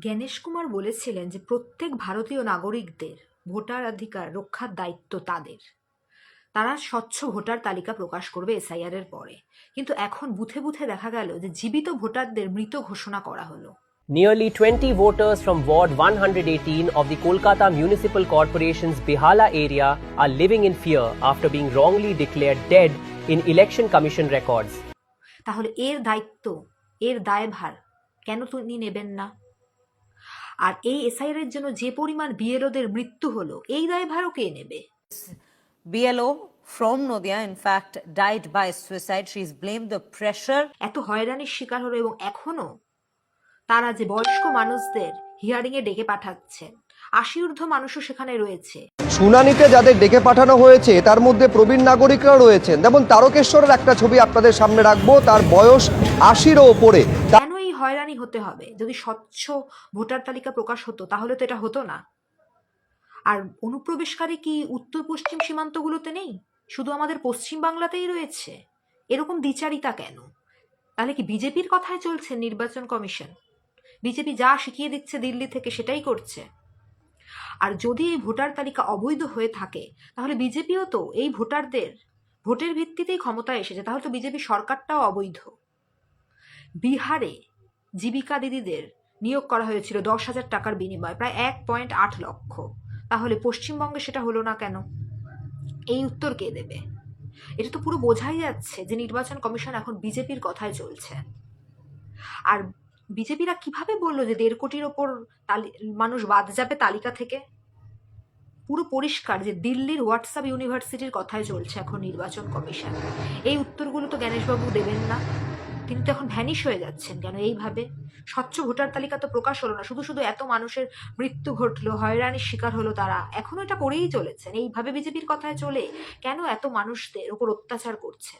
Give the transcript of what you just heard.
জ্ঞানেশ কুমার বলেছিলেন যে প্রত্যেক ভারতীয় নাগরিকদের ভোটাধিকার রক্ষার দায়িত্ব তাদের। তারা স্বচ্ছ ভোটার তালিকা প্রকাশ করবে এসআইআর এর পরে। কিন্তু এখন বুথে বুথে দেখা গেল যে জীবিত ভোটারদের মৃত ঘোষণা করা হলো। Nearly 20 voters from Ward 118 of the Kolkata Municipal Corporation's Behala area are living in fear after being wrongly declared dead in Election Commission records. তাহলে এর দায়িত্ব, এর দায়ভার কেন তিনি নেবেন না? আর এই এসআইআর এর জন্য যে পরিমাণ বিএলওদের মৃত্যু হলো, এই দায়ভারও কে নেবে? BLO from Nodia, in fact, died by suicide. She's blamed the pressure. এত হয়রানির শিকার হলো এবং এখনো তারা যে বয়স্ক মানুষদের হিয়ারিং এ ডেকে পাঠাচ্ছেন, 80 ঊর্ধ্ব মানুষও সেখানে রয়েছে। শুনানিতে যাদের ডেকে পাঠানো হয়েছে তার মধ্যে প্রবীণ নাগরিকরা রয়েছেন। যেমন তারকেশ্বরের একটা ছবি আপনাদের সামনে রাখবো, তার বয়স 80-এরও ওপরে। কেন এই হয়রানি হতে হবে? যদি স্বচ্ছ ভোটার তালিকা প্রকাশ হতো তাহলে তো এটা হতো না। আর অনুপ্রবেশকারী কি উত্তর পশ্চিম সীমান্তগুলোতে নেই? শুধু আমাদের পশ্চিম বাংলাতেই রয়েছে। এরকম দ্বিচারিতা কেন? তাহলে কি বিজেপির কথায় চলছে নির্বাচন কমিশন? বিজেপি যা শিখিয়ে দিচ্ছে দিল্লি থেকে সেটাই করছে। আর যদি এই ভোটার তালিকা অবৈধ হয়ে থাকে তাহলে বিজেপিও তো এই ভোটারদের ভোটের ভিত্তিতেই ক্ষমতায় এসেছে, তাহলে তো বিজেপি সরকারটাও অবৈধ। বিহারে জীবিকা দিদিদের নিয়োগ করা হয়েছিল 10,000 টাকার বিনিময়ে, প্রায় 1.8 লক্ষ। তাহলে পশ্চিমবঙ্গে সেটা হলো না কেন? এই উত্তর কে দেবে? এটা তো পুরো বোঝাই যাচ্ছে যে নির্বাচন কমিশন এখন বিজেপির কথায় চলছে। আর বিজেপিরা কিভাবে বললো যে 1.5 কোটির ওপর মানুষ বাদ যাবে তালিকা থেকে? পুরো পরিষ্কার যে দিল্লির হোয়াটসঅ্যাপ ইউনিভার্সিটির কথায় চলছে এখন নির্বাচন কমিশন। এই উত্তরগুলো তো জ্ঞানেশবাবু দেবেন না। তিনি তো এখন ভ্যানিশ হয়ে যাচ্ছেন কেন এইভাবে? স্বচ্ছ ভোটার তালিকা তো প্রকাশ হলো না, শুধু শুধু এত মানুষের মৃত্যু ঘটলো, হয়রানির শিকার হলো তারা, এখনো এটা করেই চলেছেন। এইভাবে বিজেপির কথায় চলে কেন এত মানুষদের ওপর অত্যাচার করছেন?